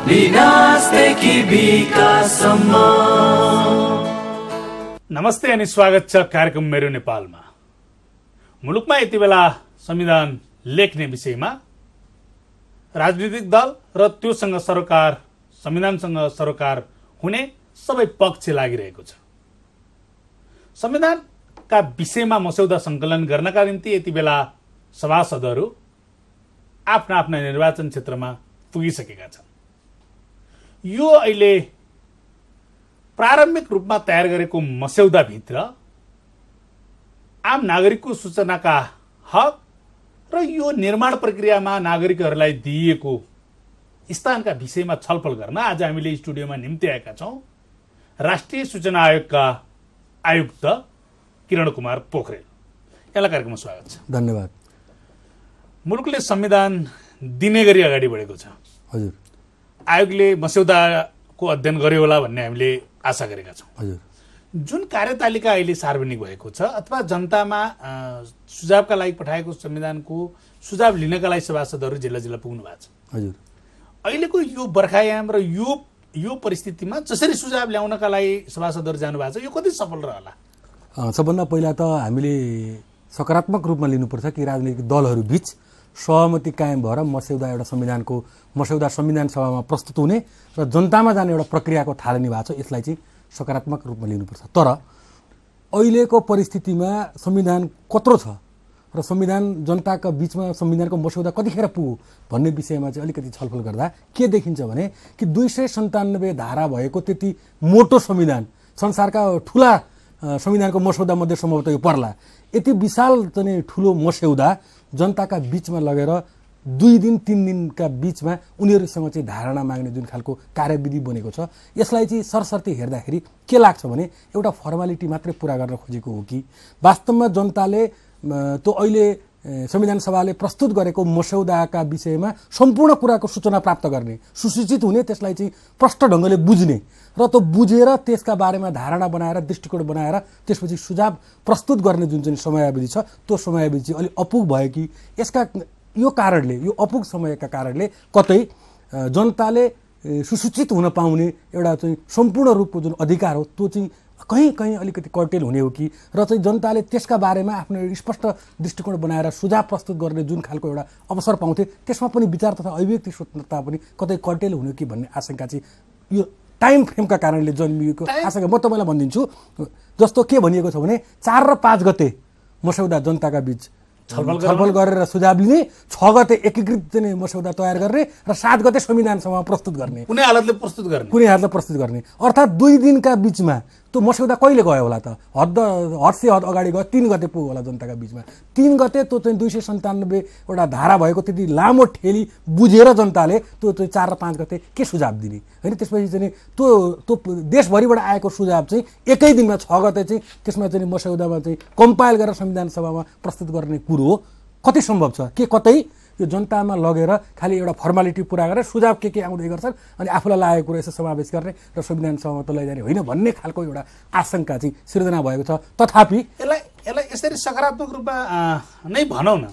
विनाशदेखि विकाससम्म। नमस्ते अनि स्वागत छ कार्यक्रम मेरो नेपालमा। मुलुकमा यति बेला संविधान लेख्ने विषयमा राजनीतिक दल र त्योसँग सरकार, संविधानसँग सरकार हुने सबै पक्ष लागिरहेको छ। संविधानका विषयमा मस्यौदा संकलन गर्नका निम्ति यति बेला सभासदहरू आफ्ना आफ्ना निर्वाचन क्षेत्रमा पुगिसकेका छन्। यो अहिले प्रारम्भिक रूपमा तयार गरेको मस्यौदाभित्र आम नागरिकको सूचनाका हक र यो निर्माण प्रक्रियामा नागरिकहरूलाई दिइएको स्थानका विषयमा छलफल गर्न आज हामीले स्टुडियोमा निम्ति आएका छौं राष्ट्रिय सूचना आयोगका आयुक्त किरण कुमार पोखरेल। यहाँलाई कार्यक्रममा स्वागत छ। धन्यवाद। मुलुकले संविधान दिने गरी अगाडि बढेको छ। हजुर। आयोगले मस्यौदाको अध्ययन गर्यो होला भन्ने हामीले आशा गरेका छौँ। हजुर। जुन कार्यतालिका अहिले सार्वजनिक भएको छ अथवा जनतामा सुझावका लागि पठाएको संविधानको सुझाव लिनका लागि सभासदहरू जिल्ला जिल्ला पुग्नु भएको छ। हजुर। अहिलेको यो बर्खायाम र यो परिस्थितिमा जसरी सुझाव ल्याउनका लागि सभासदहरू जानु भएको छ, यो कति सफल रहला? सबभन्दा पहिला त हामीले सकारात्मक रूपमा लिनुपर्छ कि राजनीतिक दलहरू बीच सहमति कायम भएर एउटा मस्यौदा संविधान सभामा प्रस्तुत हुने र जनतामा जाने एउटा प्रक्रियाको थालनी भएको छ। यसलाई चाहिँ सकारात्मक रूपमा लिनुपर्छ। तर अहिलेको परिस्थितिमा संविधान कत्रो छ र संविधान जनताका बीचमा संविधानको मस्यौदा कतिखेर पुग्यो भन्ने विषयमा चाहिँ अलिकति छलफल गर्दा के देखिन्छ भने कि 297 धारा भएको त्यति मोटो संविधान, संसारका ठुला संविधानको मस्यौदा मध्ये सम्भवतः यो पर्ला। यति विशाल चाहिँ ठुलो मस्यौदा जनताका बीचमा लगेर 2 दिन 3 दिनका बीचमा उनीहरूसँग चाहिँ धारणा माग्ने जुन खालको कार्यविधि बनेको छ, यसलाई चाहिँ सरसर्ती हेर्दाखेरि के लाग्छ भने एउटा फर्मालिटी मात्रै पुरा गर्न खोजेको हो कि वास्तवमा जनताले त्यो अहिले संविधान सभाले प्रस्तुत गरेको मस्यौदाका विषयमा सम्पूर्ण कुराको सूचना प्राप्त गर्ने, सुसूचित हुने, त्यसलाई चाहिँ प्रष्ट ढङ्गले बुझ्ने र त्यो बुझेर त्यसका बारेमा धारणा बनाएर, दृष्टिकोण बनाएर त्यसपछि सुझाव प्रस्तुत गर्ने जुन चाहिँ समयावधि छ, त्यो समयावधि चाहिँ अलिक अपुग भयो कि यो कारणले, यो अपुग समयका कारणले कतै जनताले सुसूचित हुन पाउने एउटा चाहिँ सम्पूर्ण रूपको जुन अधिकार हो त्यो चाहिँ कहीँ अलिकति कर्टेल हुने हो कि र चाहिँ जनताले त्यसका बारेमा आफ्नो स्पष्ट दृष्टिकोण बनाएर सुझाव प्रस्तुत गर्ने जुन खालको एउटा अवसर पाउँथे, त्यसमा पनि विचार तथा अभिव्यक्ति स्वतन्त्रता पनि कतै कर्टेल हुने कि भन्ने आशंका चाहिँ यो टाइम फ्रेमका कारणले जन्मिएको आशंका म तपाईँलाई भनिदिन्छु। जस्तो के भनिएको छ भने 4 र 5 गते मस्यौदा जनताका बीच छलफल गरेर सुझाव लिने, 6 गते एकीकृत चाहिँ मस्यौदा तयार गर्ने र 7 गते संविधान सभामा प्रस्तुत गर्ने, कुनै हालतले प्रस्तुत गर्ने। अर्थात् 2 दिनका बीचमा त्यो मस्यौदा कहिले गयो होला त? हद अगाडि गयो, 3 गते पुग्यो होला जनताका बीचमा। 3 गते त्यो चाहिँ 297 एउटा धारा भएको त्यति लामो ठेली बुझेर जनताले त्यो 4 र 5 गते के सुझाव दिने होइन। त्यसपछि चाहिँ त्यो देशभरिबाट आएको सुझाव चाहिँ एकै दिनमा 6 गते चाहिँ त्यसमा चाहिँ मस्यौदामा चाहिँ कम्पाइल गरेर संविधान सभामा प्रस्तुत गर्ने कुरो कति सम्भव छ? के कतै यो जनतामा लगेर खालि एउटा फर्मालिटी पुरा गरेर सुझाव के आउँदै गर्छन् अनि आफूलाई लागेको कुरा यसो समावेश गर्ने र संविधान सभामा त लैजाने होइन भन्ने खालको एउटा आशंका चाहिँ सिर्जना भएको छ। तथापि यसलाई यसरी सकारात्मक रूपमा नै भनौँ न,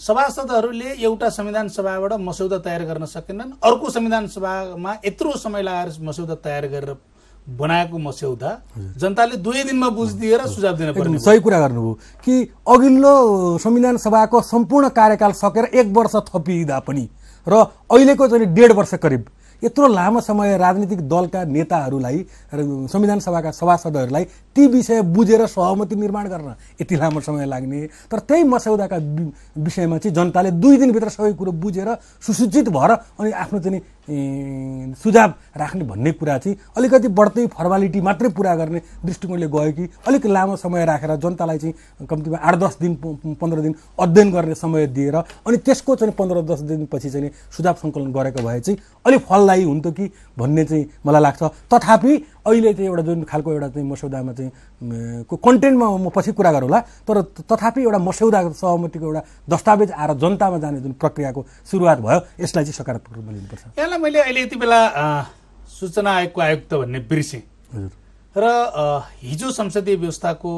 सभासदहरूले एउटा संविधान सभाबाट मस्यौदा तयार गर्न सकेनन्, अर्को संविधान सभामा यत्रो समय लगाएर मस्यौदा तयार गरेर बनाएको मस्यौदा जनताले 2 दिनमा बुझिदिएर सुझाव दिन पर्ने। सही कुरा गर्नुभयो कि अघिल्लो संविधान सभाको सम्पूर्ण कार्यकाल सकेर 1 वर्ष थपिँदा पनि र अहिलेको चाहिँ 1.5 वर्ष करिब यत्रो लामो समय राजनीतिक दलका नेताहरूलाई र संविधान सभाका सभासदहरूलाई ती विषय बुझेर सहमति निर्माण गर्न यति लामो समय लाग्ने। तर त्यही मस्यौदाका विषयमा चाहिँ जनताले 2 दिनभित्र सबै कुरो बुझेर सुसूचित भएर अनि आफ्नो चाहिँ सुझाव राख्ने भन्ने कुरा चाहिँ अलिकति बढ्दै फर्मालिटी मात्रै पुरा गर्ने दृष्टिकोणले गयो कि अलिक लामो समय राखेर जनतालाई चाहिँ कम्तीमा 8-10 दिन 15 दिन अध्ययन गर्ने समय दिएर अनि त्यसको चाहिँ 15-10 दिनपछि चाहिँ सुझाव सङ्कलन गरेको भए चाहिँ अलिक फलदायी हुन्थ्यो कि भन्ने चाहिँ मलाई लाग्छ। तथापि अहिले चाहिँ एउटा जुन खालको एउटा चाहिँ मस्यौदामा चाहिँ को कन्टेन्टमा म पछि कुरा गरौँला, तर तथापि एउटा मस्यौदा सहमतिको एउटा दस्तावेज आएर जनतामा जाने जुन प्रक्रियाको सुरुवात भयो, यसलाई चाहिँ सकारात्मक रूपमा लिनुपर्छ। यसलाई मैले अहिले यति बेला सूचना आयोगको आयुक्त भन्ने बिर्सेँ र हिजो संसदीय व्यवस्थाको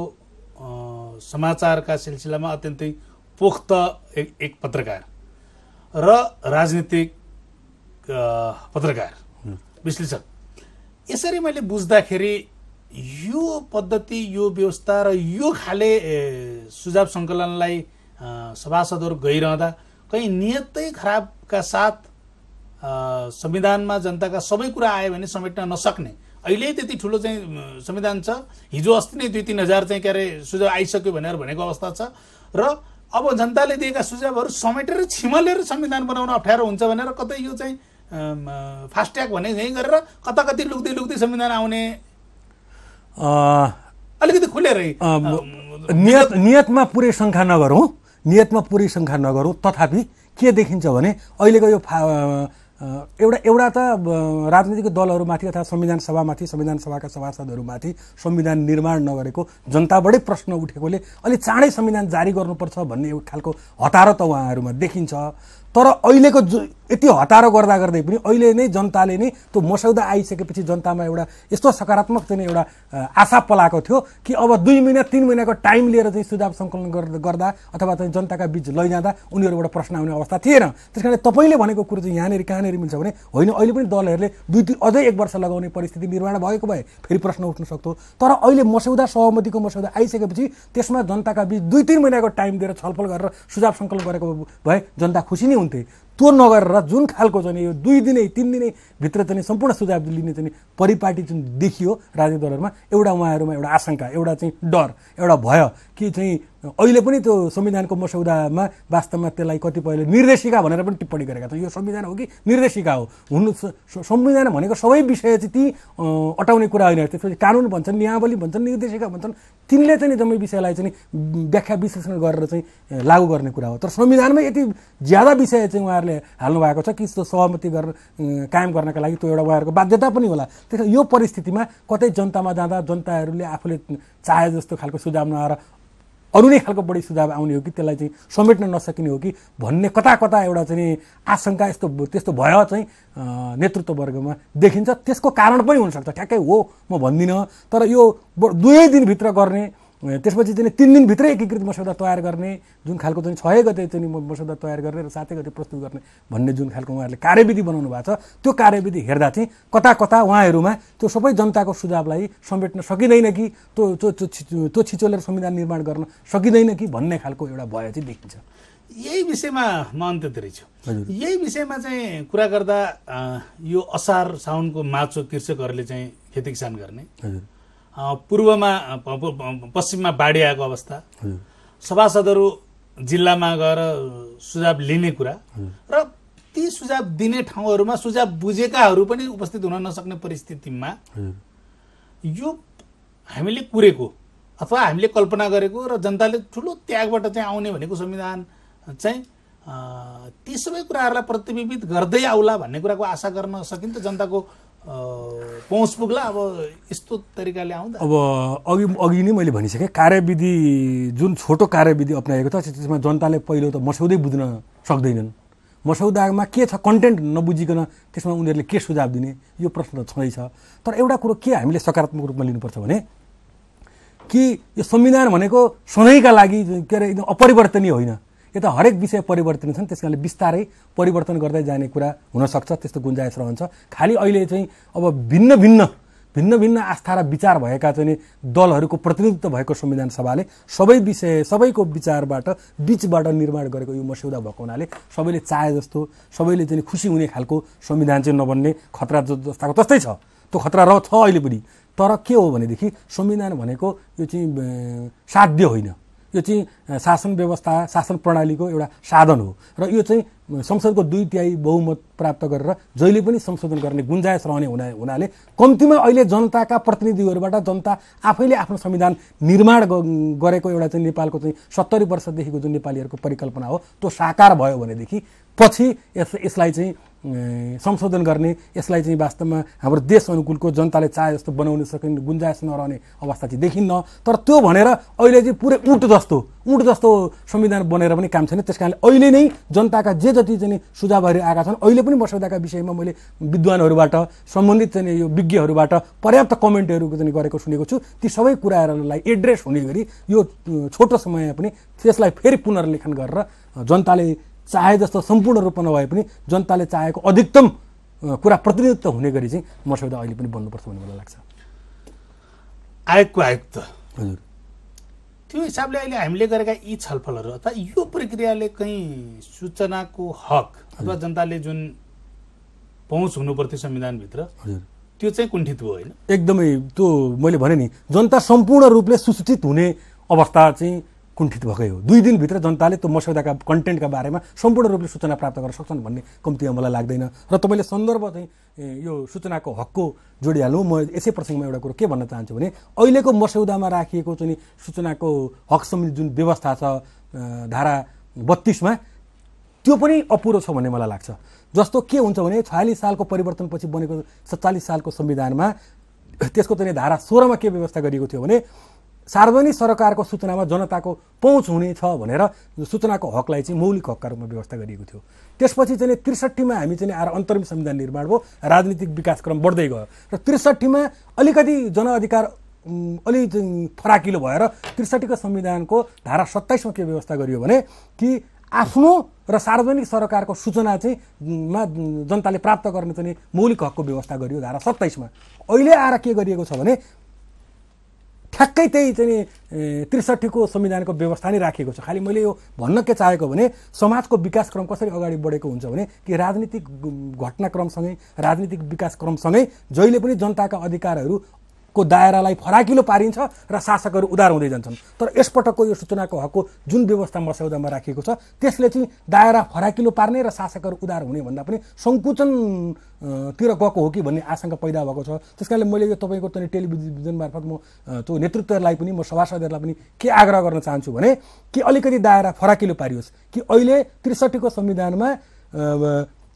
समाचारका सिलसिलामा अत्यन्तै पोख्त एक पत्रकार र राजनीतिक पत्रकार विश्लेषक, यसरी मैले बुझ्दाखेरि यो पद्धति, यो व्यवस्था र यो खाले सुझाव सङ्कलनलाई सभासदहरू गइरहँदा कहीँ नियतै खराबका साथ संविधानमा जनताका सबै कुरा आयो भने समेट्न नसक्ने, अहिले त्यति ठुलो चाहिँ संविधान छ, हिजो अस्ति नै 2-3 हजार चाहिँ के अरे सुझाव आइसक्यो भनेर भनेको अवस्था छ र अब जनताले दिएका सुझावहरू समेटेर छिमलेर संविधान बनाउन अप्ठ्यारो हुन्छ भनेर कतै यो चाहिँ फास्ट ट्र्याक भने यही गरेर कता कति लुक्दै संविधान आउने अलिकति खुलेरै नियतमा पुरै शङ्का नगरौँ, तथापि के देखिन्छ भने अहिलेको यो एउटा त राजनीतिक दलहरूमाथि अथवा संविधान सभामाथि, संविधान सभाका सभासदहरूमाथि संविधान निर्माण नगरेको जनताबाटै प्रश्न उठेकोले अलि चाँडै संविधान जारी गर्नुपर्छ भन्ने एउटा खालको हतारो त उहाँहरूमा देखिन्छ। तर अहिलेको यति हतारो गर्दा गर्दै पनि अहिले नै जनताले नै त्यो मसौदा आइसकेपछि जनतामा एउटा यस्तो सकारात्मक चाहिँ एउटा आशा पलाएको थियो कि अब 2 महिना 3 महिनाको टाइम लिएर चाहिँ सुझाव सङ्कलन गर्दा अथवा चाहिँ जनताका बीच लैजाँदा उनीहरूबाट प्रश्न आउने अवस्था थिएन। त्यसकारण तपाईँले भनेको कुरो चाहिँ यहाँनिर कहाँनिर मिल्छ भने होइन, अहिले पनि दलहरूले अझै 1 वर्ष लगाउने परिस्थिति निर्माण भएको भए फेरि प्रश्न उठ्न सक्थ्यो। तर अहिले मसौदा, सहमतिको मसौदा आइसकेपछि त्यसमा जनताका बीच 2-3 महिनाको टाइम दिएर छलफल गरेर सुझाव सङ्कलन गरेको भए जनता खुसी नै हुन्थे। त्यो नगरेर जुन खालको चाहिँ यो 2 दिनै 3 दिनै भित्र चाहिँ सम्पूर्ण सुझाव लिने चाहिँ परिपाटी जुन देखियो राजनीतिक दलहरूमा, एउटा उहाँहरूमा एउटा आशंका, एउटा चाहिँ डर, एउटा भय कि चाहिँ अहिले पनि त्यो संविधानको मसौदामा वास्तवमा त्यसलाई कतिपयले निर्देशिका भनेर पनि टिप्पणी गरेका छन्। यो संविधान हो कि निर्देशिका हो? संविधान भनेको सबै विषय चाहिँ ती अटाउने कुरा होइन। त्यसपछि कानुन भन्छन्, नियमावली भन्छन्, निर्देशिका भन्छन्, तिनले चाहिँ जम्मै विषयलाई चाहिँ व्याख्या विश्लेषण गरेर चाहिँ लागू गर्ने कुरा हो। तर संविधानमा यति ज्यादा विषय चाहिँ उहाँहरूले हाल्नु भएको छ कि त्यो सहमति गर्न कायम गर्नका लागि त्यो एउटा उहाँहरूको बाध्यता पनि होला। त्यसैले यो परिस्थितिमा कतै जनतामा जाँदा जनताहरूले आफूले चाहे जस्तो खालको सुझाव नआएर अरू नै खालको बढी सुझाव आउने हो कि त्यसलाई चाहिँ समेट्न नसकिने हो कि भन्ने कता एउटा चाहिँ आशंका त्यस्तो भय चाहिँ नेतृत्ववर्गमा देखिन्छ। त्यसको कारण पनि हुनसक्छ, ठ्याक्कै हो म भन्दिनँ। तर यो 2 दिनभित्र गर्ने, त्यसपछि चाहिँ 3 दिनभित्रै एकीकृत मसौदा तयार गर्ने, जुन खालको चाहिँ 6 गते चाहिँ मसौदा तयार गर्ने र 7 गते प्रस्तुत गर्ने भन्ने जुन खालको उहाँहरूले कार्यविधि बनाउनु भएको छ, त्यो कार्यविधि हेर्दा चाहिँ कता उहाँहरूमा त्यो सबै जनताको सुझावलाई समेट्न सकिँदैन कि त्यो छिचोलेर संविधान निर्माण गर्न सकिँदैन कि भन्ने खालको एउटा भय चाहिँ देखिन्छ। यही विषयमा म अन्त्यतिर छु। यही विषयमा चाहिँ कुरा गर्दा यो असार साउनको माचो कृषकहरूले चाहिँ खेती किसान गर्ने, पूर्वमा पश्चिममा बाढी आएको अवस्था, सभासदहरू जिल्लामा गएर सुझाव लिने कुरा र ती सुझाव दिने ठाउँहरूमा सुझाव बुझेकाहरू पनि उपस्थित हुन नसक्ने परिस्थितिमा यो हामीले कुरेको अथवा हामीले कल्पना गरेको र जनताले ठुलो त्यागबाट चाहिँ आउने भनेको संविधान चाहिँ ती सबै कुराहरूलाई प्रतिबिम्बित गर्दै आउला भन्ने कुराको आशा गर्न सकिन्छ। जनताको पहुँच पुग्ला अब यस्तो तरिकाले आउँदा। अब अघि नै मैले भनिसकेँ, कार्यविधि जुन छोटो कार्यविधि अप्नाएको छ त्यसमा जनताले पहिलो त मसौदै बुझ्न सक्दैनन्। मसौदामा के छ कन्टेन्ट नबुझिकन त्यसमा उनीहरूले के सुझाव दिने, यो प्रश्न त छँदैछ। तर एउटा कुरो के हामीले सकारात्मक रूपमा लिनुपर्छ भने कि यो संविधान भनेको सधैँका लागि के अरे एकदम अपरिवर्तनीय होइन। यो त हरेक विषय परिवर्तन छन्, त्यस कारणले बिस्तारै परिवर्तन गर्दै जाने कुरा हुनसक्छ, त्यस्तो गुन्जाइस रहन्छ। खालि अहिले चाहिँ अब भिन्न भिन्न आस्था र विचार भएका चाहिँ दलहरूको प्रतिनिधित्व भएको संविधान सभाले सबै विषय सबैको बीचबाट निर्माण गरेको यो मसौदा भएको हुनाले सबैले चाहे जस्तो, सबैले चाहिँ खुसी हुने खालको संविधान चाहिँ नबन्ने खतरा जस्ताको तस्तै छ। त्यो खतरा छ अहिले पनि। तर के हो भनेदेखि संविधान भनेको यो चाहिँ साध्य होइन, यो चाहिँ शासन व्यवस्था, शासन प्रणालीको एउटा साधन हो र यो चाहिँ संसदको 2/3 बहुमत प्राप्त गरेर जहिले पनि संशोधन गर्ने गुन्जाइस रहने हुनाले कम्तीमा अहिले जनताका प्रतिनिधिहरूबाट जनता आफैले आफ्नो संविधान निर्माण गरेको एउटा चाहिँ नेपालको चाहिँ 70 वर्षदेखिको जुन नेपालीहरूको परिकल्पना हो त्यो साकार भयो भनेदेखि पछि यसलाई चाहिँ संशोधन गर्ने, यसलाई चाहिँ वास्तवमा हाम्रो देश अनुकूलको जनताले चाहे जस्तो बनाउन सकिने गुन्जाइस नरहने अवस्था चाहिँ देखिन्न। तर त्यो भनेर अहिले चाहिँ पुरै ऊँट जस्तो संविधान बनेर पनि काम छैन। त्यस कारणले अहिले नै जनताका जे जति चाहिँ सुझावहरू आएका छन्, अहिले पनि मसौदाका विषयमा मैले विद्वानहरूबाट, सम्बन्धित चाहिँ यो विज्ञहरूबाट पर्याप्त कमेन्टहरू चाहिँ गरेको सुनेको छु। ती सबै कुराहरूलाई एड्रेस हुने गरी यो छोटो समयमा पनि त्यसलाई फेरि पुनर्लेखन गरेर जनताले चाहे जस्तो सम्पूर्ण रूपमा नभए पनि जनताले चाहेको अधिकतम कुरा प्रतिनिधित्व हुने गरी चाहिँ मस्यौदा अहिले पनि बन्नुपर्छ भन्ने मलाई लाग्छ। आयोगको आयुक्त हजुर, त्यो हिसाबले अहिले हामीले गरेका यी छलफलहरू अथवा यो प्रक्रियाले कहीँ सूचनाको हक अथवा जनताले जुन पहुँच हुनुपर्थ्यो संविधानभित्र हजुर, त्यो चाहिँ कुण्ठित भयो होइन? एकदमै त्यो मैले भने नि जनता सम्पूर्ण रूपले सुसूचित हुने अवस्था चाहिँ कुण्ठित भएकै हो। 2 दिनभित्र जनताले त्यो मस्यौदाका कन्टेन्टका बारेमा सम्पूर्ण रूपले सूचना प्राप्त गर्न सक्छन् भन्ने कम्तीमा मलाई लाग्दैन। र तपाईँले सन्दर्भ चाहिँ यो सूचनाको हकको जोडिहाल्नु, म यसै प्रसङ्गमा एउटा कुरो के भन्न चाहन्छु भने अहिलेको मस्यौदामा राखिएको चाहिँ सूचनाको हक सम्बन्धी जुन व्यवस्था छ धारा 32मा त्यो पनि अपुरो छ भन्ने मलाई लाग्छ। जस्तो के हुन्छ भने 46 सालको परिवर्तनपछि बनेको 47 सालको संविधानमा त्यसको चाहिँ धारा 16मा के व्यवस्था गरिएको थियो भने सार्वजनिक सरकारको सूचनामा जनताको पहुँच हुनेछ भनेर सूचनाको हकलाई चाहिँ मौलिक हकका रूपमा व्यवस्था गरिएको थियो। त्यसपछि चाहिँ 63मा हामी चाहिँ आएर अन्तरिम संविधान निर्माण भयो, राजनीतिक विकासक्रम बढ्दै गयो र 63मा अलिकति जनअधिकार अलि फराकिलो भएर 63को संविधानको धारा 27मा के व्यवस्था गरियो भने कि आफ्नो र सार्वजनिक सरकारको सूचना चाहिँ मा जनताले प्राप्त गर्ने चाहिँ मौलिक हकको व्यवस्था गरियो धारा 27मा। अहिले आएर के गरिएको छ भने ठ्याक्कै त्यही चाहिँ 63को संविधानको व्यवस्था नै राखिएको छ। खालि मैले यो भन्न के चाहेको भने समाजको विकासक्रम कसरी अगाडि बढेको हुन्छ भने कि राजनीतिक घटनाक्रमसँगै राजनीतिक विकासक्रमसँगै जहिले पनि जनताका अधिकारहरूको दायरालाई फराकिलो पारिन्छ र शासकहरू उदार हुँदै जान्छन्। तर यसपटकको यो सूचनाको हकको जुन व्यवस्था मस्यौदामा राखिएको छ त्यसले चाहिँ दायरा फराकिलो पार्ने र शासकहरू उदार हुने भन्दा पनि सङ्कुचन तिर गएको हो कि भन्ने आशंका पैदा भएको छ। त्यसकारणले मैले यो तपाईँको चाहिँ टेलिभिजन मार्फत म त्यो नेतृत्वलाई पनि म सभासदहरूलाई पनि के आग्रह गर्न चाहन्छु भने कि अलिकति दायरा फराकिलो पारियोस् कि अहिले 63को संविधानमा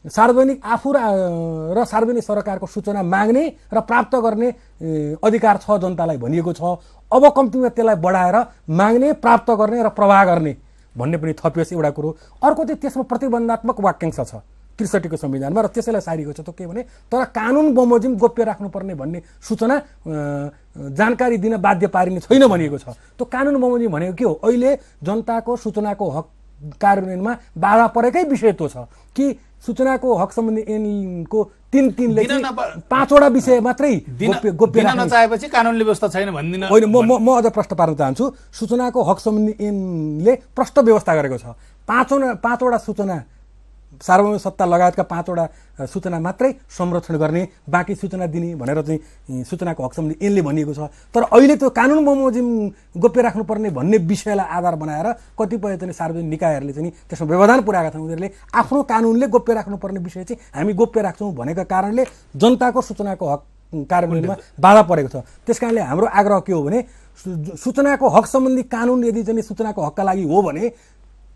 सार्वजनिक आफू र सार्वजनिक सरकारको सूचना माग्ने र प्राप्त गर्ने अधिकार छ जनतालाई भनिएको छ। अब कम्तीमा त्यसलाई बढाएर माग्ने, प्राप्त गर्ने र प्रवाह गर्ने भन्ने पनि थपियोस् एउटा कुरो। अर्को चाहिँ त्यसमा प्रतिबन्धात्मक वाक्यांश छ 63को संविधानमा र त्यसैलाई सारिएको छ। त के भने तर कानुन बमोजिम गोप्य राख्नुपर्ने भन्ने सूचना जानकारी दिन बाध्य पारिने छैन भनिएको छ। त्यो कानुन बमोजिम भनेको के हो? अहिले जनताको सूचनाको हक कार्यान्वयनमा बाधा परेकै विषय त्यो छ कि सूचनाको हक सम्बन्धी ऐनको 3-3ले 5वटा विषय मात्रै गोप्य दिन नचाहेपछि कानुनले व्यवस्था छैन भन्दिन होइन। म अझ प्रश्न पार्न चाहन्छु। सूचनाको हक सम्बन्धी ऐनले प्रष्ट व्यवस्था गरेको छ 5वटा सूचना सार्वभौमिक सत्ता लगायतका 5वटा सूचना मात्रै संरक्षण गर्ने, बाँकी सूचना दिने भनेर चाहिँ सूचनाको हक सम्बन्धी ऐनले भनिएको छ। तर अहिले त्यो कानुन बमोजिम गोप्य राख्नुपर्ने भन्ने विषयलाई आधार बनाएर कतिपय चाहिँ सार्वजनिक निकायहरूले चाहिँ त्यसमा व्यवधान पुर्याएका छन्। उनीहरूले आफ्नो कानुनले गोप्य राख्नुपर्ने विषय चाहिँ हामी गोप्य राख्छौँ भनेका कारणले जनताको सूचनाको हक कार्यान्वयनमा बाधा परेको छ। त्यसकारणले हाम्रो आग्रह के हो भने सूचनाको हक सम्बन्धी कानुन यदि चाहिँ सूचनाको हकका लागि हो भने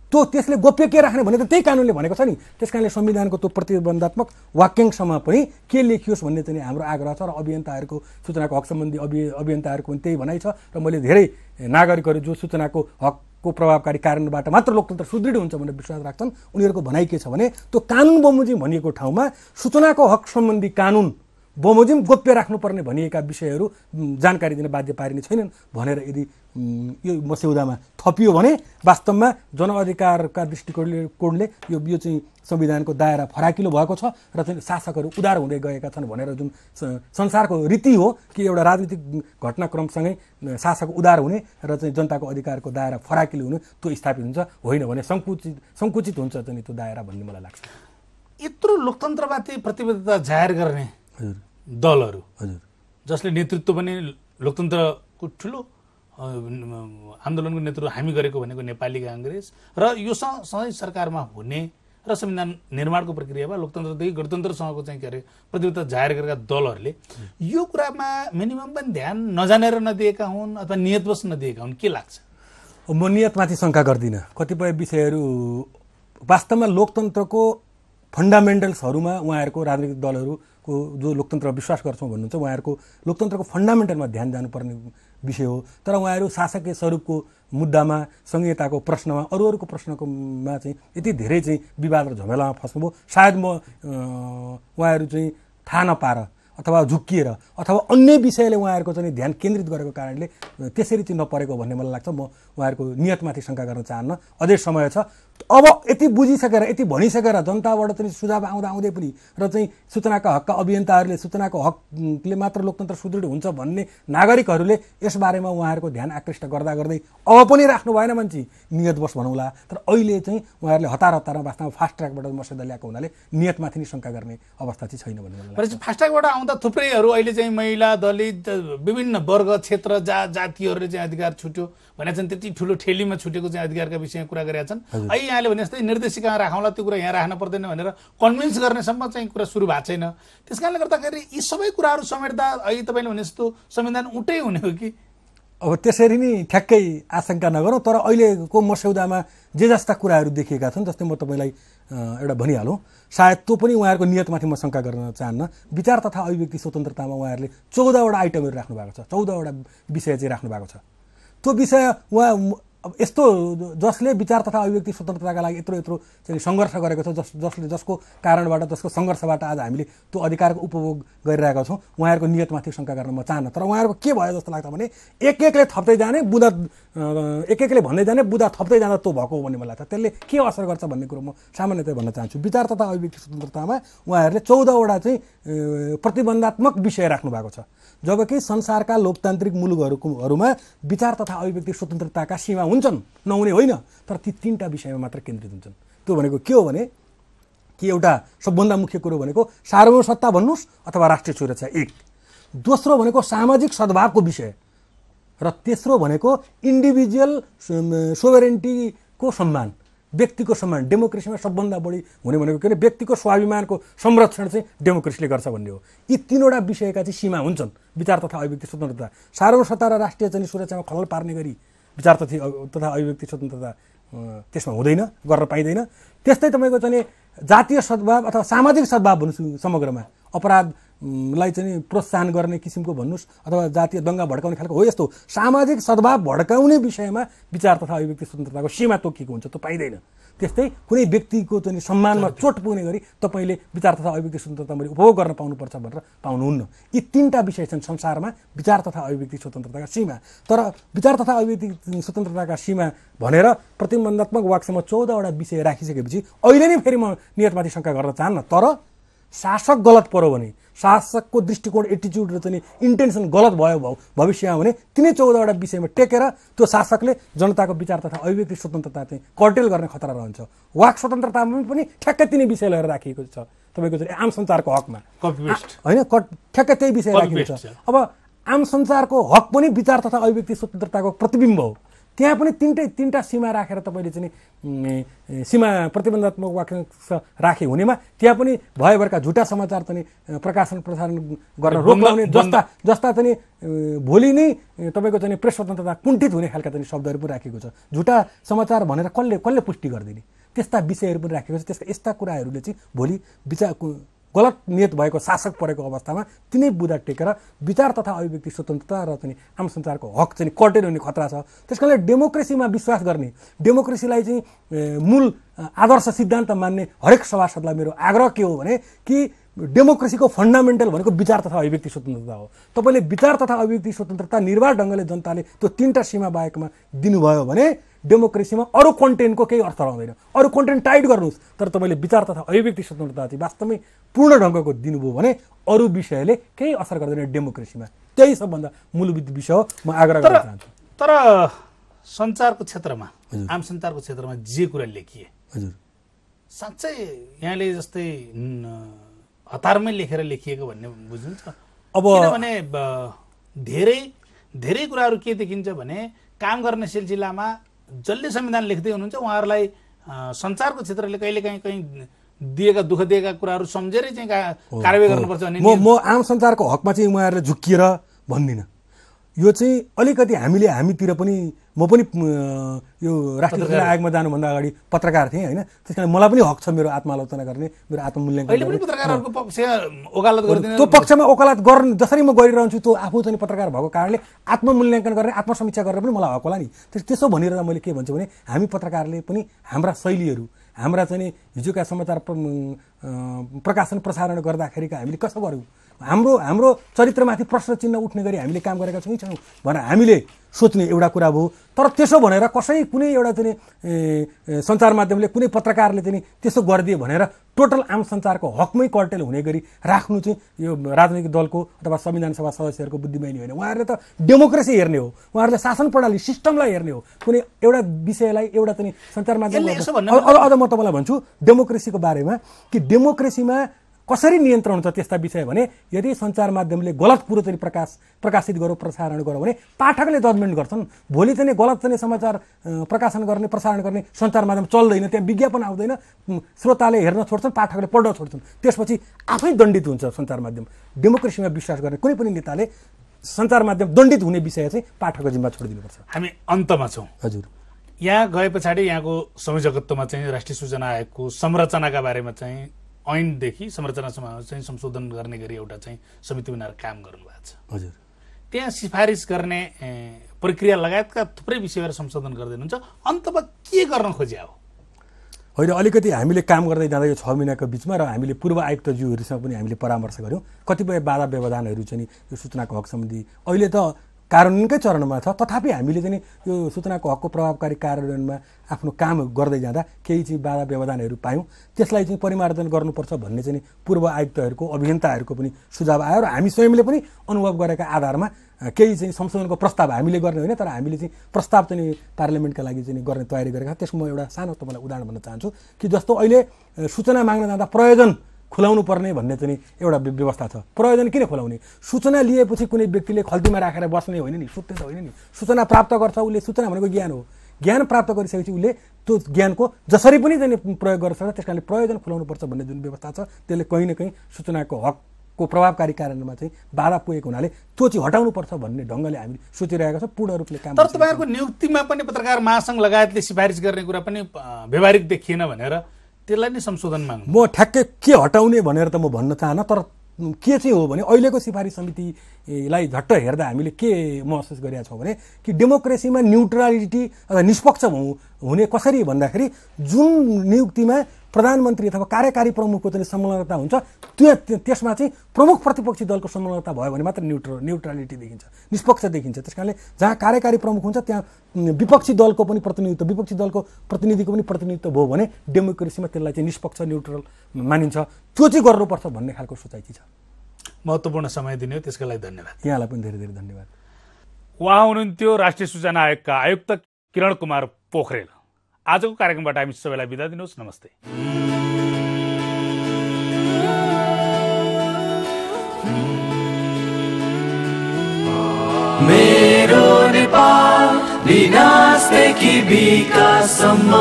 त्यो त्यसले गोप्य के राख्ने भनेको त्यही कानुनले भनेको छ नि। त्यसकारणले संविधानको त्यो प्रतिबन्धात्मक वाक्यांशमा पनि के लेखियोस् भन्ने चाहिँ हाम्रो आग्रह छ। र अभियन्ताहरूको सूचनाको हक सम्बन्धी अभियन्ताहरूको पनि त्यही भनाइ छ। र मैले धेरै नागरिकहरू जो सूचनाको हकको प्रभावकारी कारणबाट मात्र लोकतन्त्र सुदृढ हुन्छ भनेर विश्वास राख्छन् उनीहरूको भनाइ के छ भने त्यो कानुन बमोजिम भनिएको ठाउँमा सूचनाको हक सम्बन्धी कानुन बमोजिम गोप्य राख्नुपर्ने भनिएका विषयहरू जानकारी दिन बाध्य पारिने छैनन् भनेर यदि यो मस्यौदामा थपियो भने वास्तवमा जनअधिकारका दृष्टिकोणले यो चाहिँ संविधानको दायरा फराकिलो भएको छ र चाहिँ शासकहरू उदार हुँदै गएका छन् भनेर जुन संसारको रीति हो कि एउटा राजनीतिक घटनाक्रमसँगै शासक उदार हुने र चाहिँ जनताको अधिकारको दायरा फराकिलो हुने त्यो स्थापित हुन्छ। होइन भने सङ्कुचित हुन्छ चाहिँ त्यो दायरा भन्ने मलाई लाग्छ। यत्रो लोकतन्त्रवादी प्रतिबद्धता जाहेर गर्ने दलहरू जसले नेतृत्व पनि लोकतन्त्रको ठुलो आन्दोलनको नेतृत्व हामी गरेको भनेको नेपाली काङ्ग्रेस र यो सधैँ सरकारमा हुने र संविधान निर्माणको प्रक्रियामा लोकतन्त्रदेखि गणतन्त्रसँगको चाहिँ के अरे प्रतिबद्धता जाहेर गरेका दलहरूले यो कुरामा मिनिमम पनि ध्यान नजानेर नदिएका हुन् अथवा नियतवश नदिएका हुन् के लाग्छ? म नियतमाथि शङ्का गर्दिनँ। कतिपय विषयहरू वास्तवमा लोकतन्त्रको फन्डामेन्टल्सहरूमा उहाँहरूको राजनीतिक दलहरूको जो लोकतन्त्र विश्वास गर्छौँ भन्नुहुन्छ उहाँहरूको लोकतन्त्रको फन्डामेन्टलमा ध्यान जानुपर्ने विषय हो। तर उहाँहरू शासकीय स्वरूपको मुद्दामा संहिताको प्रश्नमा अरूको प्रश्नकोमा चाहिँ यति धेरै चाहिँ विवाद र झमेलामा फस्नुभयो। सायद म उहाँहरू चाहिँ थाहा नपाएर अथवा झुक्किएर अथवा अन्य विषयले उहाँहरूको चाहिँ ध्यान केन्द्रित गरेको कारणले त्यसरी चाहिँ नपरेको भन्ने मलाई लाग्छ। म उहाँहरूको नियतमाथि शङ्का गर्न चाहन्न, अझै समय छ। अब यति बुझिसकेर यति भनिसकेर जनताबाट चाहिँ सुझाव आउँदै पनि र चाहिँ सूचनाका हकका अभियन्ताहरूले सूचनाको हकले मात्र लोकतन्त्र सुदृढ हुन्छ भन्ने नागरिकहरूले यसबारेमा उहाँहरूको ध्यान आकृष्ट गर्दा गर्दै अब पनि राख्नु भएन मान्छे नियतवश भनौँला। तर अहिले चाहिँ उहाँहरूले हतारमा वास्तवमा फास्ट ट्र्याकबाट मस्यौदा ल्याएको हुनाले नियतमाथि नै शङ्का गर्ने अवस्था चाहिँ छैन भन्ने मलाई लाग्छ। फास्ट ट्र्याकबाट आउँदा थुप्रैहरू अहिले चाहिँ महिला, दलित, विभिन्न वर्ग, क्षेत्र, जातिहरूले चाहिँ अधिकार छुट्यो भने चाहिँ त्यति ठुलो ठेलीमा छुटेको चाहिँ अधिकारका विषयमा कुरा गरेका छन्। अहिले यहाँले भने जस्तै निर्देशिकामा राखौँला, त्यो कुरा यहाँ राख्न पर्दैन भनेर कन्भिन्स गर्नेसम्म चाहिँ कुरा सुरु भएको छैन। त्यस कारणले गर्दाखेरि यी सबै कुराहरू समेट्दा अहिले तपाईँले भने जस्तो संविधान उल्टै हुने हो कि? अब त्यसरी नै ठ्याक्कै आशंका नगरौँ, तर अहिलेको मस्यौदामा जे जस्ता कुराहरू देखिएका छन्, जस्तै म तपाईँलाई एउटा भनिहालौँ, सायद त्यो पनि उहाँहरूको नियतमाथि म शङ्का गर्न चाहन्न। विचार तथा अभिव्यक्ति स्वतन्त्रतामा उहाँहरूले 14वटा आइटमहरू राख्नु भएको छ, 14वटा विषय चाहिँ राख्नु भएको छ। त्यो विषय उहाँ यस्तो जसले विचार तथा अभिव्यक्ति स्वतन्त्रताका लागि यत्रो चाहिँ सङ्घर्ष गरेको छ, जसको कारणबाट जसको सङ्घर्षबाट आज हामीले त्यो अधिकारको उपभोग गरिरहेका छौँ, उहाँहरूको नियतमाथि शङ्का गर्न म चाहन्न। तर उहाँहरूको के भयो जस्तो लाग्छ भने एकले थप्दै जाने बुँदा एकले भन्दै जाने बुँदा थप्दै जाँदा त्यो भएको हो भन्ने मलाई लाग्छ। त्यसले के असर गर्छ भन्ने कुरो म सामान्यतया भन्न चाहन्छु। विचार तथा अभिव्यक्ति स्वतन्त्रतामा उहाँहरूले 14वटा चाहिँ प्रतिबन्धात्मक विषय राख्नु भएको छ, जबकि संसारका लोकतान्त्रिक मुलुकहरूमा विचार तथा अभिव्यक्ति स्वतन्त्रताका सीमा हुन्छन्, नहुने होइन, तर ती 3टा विषयमा मात्र केन्द्रित हुन्छन्। त्यो भनेको के हो भने कि एउटा सबभन्दा मुख्य कुरो भनेको सार्वभौम सत्ता भन्नुहोस् अथवा राष्ट्रिय सुरक्षा, एक। दोस्रो भनेको सामाजिक सद्भावको विषय, र तेस्रो भनेको इन्डिभिजुअल सोभरेन्टीको सम्मान, व्यक्तिको सम्मान। डेमोक्रेसीमा सबभन्दा बढी हुने भनेको के भने व्यक्तिको स्वाभिमानको संरक्षण चाहिँ डेमोक्रेसीले गर्छ भन्ने हो। यी 3वटा विषयका चाहिँ सीमा हुन्छन् विचार तथा अभिव्यक्ति स्वतन्त्रता। सार्वभौम सत्ता र राष्ट्रिय चाहिँ सुरक्षामा खलल पार्ने गरी विचार तथा अभिव्यक्ति स्वतन्त्रता त्यसमा हुँदैन, गर्न पाइँदैन। त्यस्तै तपाईँको चाहिँ जातीय सद्भाव अथवा सामाजिक सद्भाव भन्नुहोस्, समग्रमा अपराधलाई चाहिँ प्रोत्साहन गर्ने किसिमको भन्नुहोस् अथवा जातीय दङ्गा भड्काउने खालको हो, यस्तो सामाजिक सद्भाव भड्काउने विषयमा विचार तथा अभिव्यक्ति स्वतन्त्रताको सीमा तोकिएको हुन्छ, त्यो पाइँदैन। त्यस्तै कुनै व्यक्तिको चाहिँ सम्मानमा चोट पुग्ने गरी तपाईँले विचार तथा अभिव्यक्ति स्वतन्त्रता मैले उपभोग गर्न पाउनुपर्छ भनेर पाउनुहुन्न। यी 3टा विषय छन् संसारमा विचार तथा अभिव्यक्ति स्वतन्त्रताका सीमा। तर विचार तथा अभिव्यक्ति स्वतन्त्रताका सीमा भनेर प्रतिबन्धात्मक वाक्यमा 14वटा विषय राखिसकेपछि अहिले नै फेरि म नियतमाथि शङ्का गर्न चाहन्न। तर शासक गलत पर्यो भने, शासकको दृष्टिकोण एटिच्युड र चाहिँ इन्टेन्सन गलत भयो भविष्यमा भने तिनै 14वटा विषयमा टेकेर त्यो शासकले जनताको विचार तथा अभिव्यक्ति स्वतन्त्रता चाहिँ कर्टेल गर्ने खतरा रहन्छ। वाक स्वतन्त्रतामा पनि ठ्याक्कै तिनै विषय लिएर राखिएको छ, तपाईँको चाहिँ आम सञ्चारको हकमा होइन, ठ्याक्कै त्यही विषय राखिएको छ। अब आम सञ्चारको हक पनि विचार तथा अभिव्यक्ति स्वतन्त्रताको प्रतिबिम्ब हो। त्यहाँ पनि 3टा सीमा राखेर तपाईँले चाहिँ सीमा प्रतिबन्धात्मक वाक्यांश राखे हुनेमा त्यहाँ पनि भयभरका झुटा समाचार चाहिँ प्रकाशन प्रसारण गर्न रोक लगाउने जस्ता चाहिँ भोलि नै तपाईँको चाहिँ प्रेस स्वतन्त्रता कुण्ठित हुने खालका चाहिँ शब्दहरू पनि राखेको छ। झुटा समाचार भनेर कसले पुष्टि गरिदिने, त्यस्ता विषयहरू पनि राखेको छ। यस्ता कुराहरूले चाहिँ भोलि गलत नियत भएको शासक परेको अवस्थामा तिनै बुँदा टेकेर विचार तथा अभिव्यक्ति स्वतन्त्रता र चाहिँ आम सञ्चारको हक चाहिँ कर्टेल हुने खतरा छ। त्यस कारणले डेमोक्रेसीमा विश्वास गर्ने, डेमोक्रेसीलाई चाहिँ मूल आदर्श सिद्धान्त मान्ने हरेक सभासदलाई मेरो आग्रह के हो भने कि डेमोक्रेसीको फन्डामेन्टल भनेको विचार तथा अभिव्यक्ति स्वतन्त्रता हो। तपाईँले विचार तथा अभिव्यक्ति स्वतन्त्रता निर्वाध ढङ्गले जनताले त्यो 3टा सीमा बाहेकमा दिनुभयो भने डेमोक्रेसीमा अरू कन्टेन्टको केही अर्थ रहँदैन। अरू कन्टेन्ट टाइट गर्नुहोस्, तर तपाईँले विचार तथा अभिव्यक्ति स्वतन्त्रता चाहिँ वास्तवमै पूर्ण ढङ्गको दिनुभयो भने अरू विषयले केही असर गर्दैन डेमोक्रेसीमा। त्यही सबभन्दा मूलभूत विषय हो, म आग्रह गर्न चाहन्छु। तर सञ्चारको क्षेत्रमा, आम सञ्चारको क्षेत्रमा जे कुरा लेखिए हजुर साँच्चै यहाँले जस्तै हतारमै लेखिएको भन्ने बुझ्नुहुन्छ? अब किनभने धेरै कुराहरू के देखिन्छ भने काम गर्ने सिलसिलामा जसले संविधान लेख्दै हुनुहुन्छ उहाँहरूलाई सञ्चारको क्षेत्रले कहीँ दिएका दुःख दिएका कुराहरू सम्झेरै चाहिँ कारबाही गर्नुपर्छ भन्ने। म आम सञ्चारको हकमा चाहिँ उहाँहरूले झुक्किएर भन्दिनँ। यो चाहिँ अलिकति हामीतिर पनि, म पनि यो राष्ट्रिय सूचना आयोगमा जानुभन्दा अगाडि पत्रकार थिएँ होइन, त्यस कारण मलाई पनि हक छ मेरो आत्मालोचना गर्ने, मेरो आत्ममूल्याङ्कन गर्ने। त्यो पक्षमा ओकालत गर्ने जसरी म गरिरहन्छु त्यो आफू चाहिँ पत्रकार भएको कारणले आत्ममूल्याङ्कन गर्ने, आत्मसमीक्षा गरेर पनि मलाई हक होला नि। त्यसो भनेर मैले के भन्छु भने हामी पत्रकारले पनि हाम्रा शैलीहरू, हाम्रा चाहिँ हिजोका समाचार प्रकाशन प्रसारण गर्दाखेरिका हामीले कसो गऱ्यौँ, हाम्रो चरित्रमाथि प्रश्न चिन्ह उठ्ने गरी हामीले काम गरेका छैनौँ भनेर हामीले सोच्ने एउटा कुरा भयो। तर त्यसो भनेर कुनै एउटा चाहिँ सञ्चार माध्यमले कुनै पत्रकारले चाहिँ त्यसो गरिदियो भनेर टोटल आम सञ्चारको हकमै कर्टेल हुने गरी राख्नु चाहिँ यो राजनैतिक दलको अथवा संविधान सभा सदस्यहरूको बुद्धिमानी होइन। उहाँहरूले त डेमोक्रेसी हेर्ने हो, उहाँहरूले शासन प्रणाली सिस्टमलाई हेर्ने हो। कुनै एउटा विषयलाई एउटा चाहिँ सञ्चार माध्यम अझ म तपाईँलाई भन्छु डेमोक्रेसीको बारेमा कि डेमोक्रेसीमा कसरी नियन्त्रण हुन्छ त्यस्ता विषय भने यदि सञ्चार माध्यमले गलत कुरो चाहिँ प्रकाशित गरौँ प्रसारण गरौँ भने पाठकले जजमेन्ट गर्छन्। भोलि चाहिँ गलत चाहिँ समाचार प्रकाशन गर्ने प्रसारण गर्ने सञ्चार माध्यम चल्दैन, त्यहाँ विज्ञापन आउँदैन, श्रोताले हेर्न छोड्छन्, पाठकले पढ्न छोड्छन्, त्यसपछि आफै दण्डित हुन्छ सञ्चार माध्यम। डेमोक्रेसीमा विश्वास गर्ने कुनै पनि नेताले सञ्चार माध्यम दण्डित हुने विषय चाहिँ पाठकको जिम्मा छोडिदिनुपर्छ। हामी अन्तमा छौँ हजुर। यहाँ गए पछाडि यहाँको संयोजकत्वमा चाहिँ राष्ट्रिय सूचना आयोगको संरचनाका बारेमा चाहिँ ऐनदेखि संरचनासम्म चाहिँ संशोधन गर्ने गरी एउटा चाहिँ समिति बनाएर काम गर्नुभएको छ। हजुर। त्यहाँ सिफारिस गर्ने प्रक्रिया लगायतका थुप्रै विषयहरू संशोधन गर्दै हुनुहुन्छ। अन्तमा के गर्न खोज्या हो? होइन, अलिकति हामीले काम गर्दै जाँदा यो 6 महिनाको बिचमा र हामीले पूर्व आयुक्तज्यूहरूसँग पनि हामीले परामर्श गऱ्यौँ। कतिपय बाधा व्यवधानहरू चाहिँ यो सूचनाको हक सम्बन्धी अहिले त कार्यान्वयनकै चरणमा छ, तथापि हामीले चाहिँ यो सूचनाको हकको प्रभावकारी कार्यान्वयनमा आफ्नो काम गर्दै जाँदा केही चाहिँ बाधा व्यवधानहरू पायौँ। त्यसलाई चाहिँ परिमार्जन गर्नुपर्छ भन्ने चाहिँ पूर्व आयुक्तहरूको अभियन्ताहरूको पनि सुझाव आयो र हामी स्वयंले पनि अनुभव गरेका आधारमा केही चाहिँ संशोधनको प्रस्ताव हामीले गर्ने होइन तर हामीले चाहिँ प्रस्ताव चाहिँ पार्लियामेन्टका लागि चाहिँ गर्ने तयारी गरेका। त्यसको म एउटा सानो तपाईँलाई उदाहरण भन्न चाहन्छु कि जस्तो अहिले सूचना माग्न जाँदा प्रयोजन खुलाउनु पर्ने भन्ने चाहिँ एउटा व्यवस्था छ। प्रयोजन किन खुलाउने? सूचना लिएपछि कुनै व्यक्तिले खल्तीमा राखेर बस्ने होइन नि, सुत्ने त होइन नि। सूचना प्राप्त गर्छ उसले, सूचना भनेको ज्ञान हो। ज्ञान प्राप्त गरिसकेपछि उसले त्यो ज्ञानको जसरी पनि चाहिँ प्रयोग गर्न सक्छ। त्यस कारणले प्रयोजन खुलाउनुपर्छ भन्ने जुन व्यवस्था छ त्यसले कहीँ न कहीँ सूचनाको हकको प्रभावकारी कार्यान्वयनमा चाहिँ बाधा पुगेको हुनाले त्यो चाहिँ हटाउनुपर्छ भन्ने ढङ्गले हामी सोचिरहेका छौँ। पूर्ण रूपले काम। तर तपाईँहरूको नियुक्तिमा पनि पत्रकार महासङ्घ लगायतले सिफारिस गर्ने कुरा पनि व्यवहारिक देखिएन भनेर त्यसलाई नै संशोधन माग्नु। म ठ्याक्कै के हटाउने भनेर त म भन्न चाहन्न, तर के चाहिँ हो भने अहिलेको सिफारिस समितिलाई झट्ट हेर्दा हामीले के महसुस गरेका छौँ भने कि डेमोक्रेसीमा न्युट्रलिटी अथवा निष्पक्ष हुने कसरी भन्दाखेरि जुन नियुक्तिमा प्रधानमन्त्री अथवा कार्यकारी प्रमुखको चाहिँ संलग्नता हुन्छ त्यसमा चाहिँ प्रमुख प्रतिपक्षी दलको संलग्नता भयो भने मात्र न्युट्रलिटी देखिन्छ, निष्पक्ष देखिन्छ। त्यस कारणले जहाँ कार्यकारी प्रमुख हुन्छ त्यहाँ विपक्षी दलको पनि प्रतिनिधित्व, विपक्षी दलको प्रतिनिधिको पनि प्रतिनिधित्व भयो भने डेमोक्रेसीमा त्यसलाई चाहिँ निष्पक्ष न्युट्रल मानिन्छ। त्यो चाहिँ गर्नुपर्छ भन्ने खालको सोचाइ छ। महत्त्वपूर्ण समय दिने हो, त्यसका लागि धन्यवाद। यहाँलाई पनि धेरै धेरै धन्यवाद। उहाँ हुनुहुन्थ्यो राष्ट्रिय सूचना आयोगका आयुक्त किरण कुमार पोखरेल। आजको कार्यक्रमबाट हामी सबैलाई बिदा दिनुहोस्। नमस्ते। मेरो नेपाल विनाशदेखि विकाससम्म।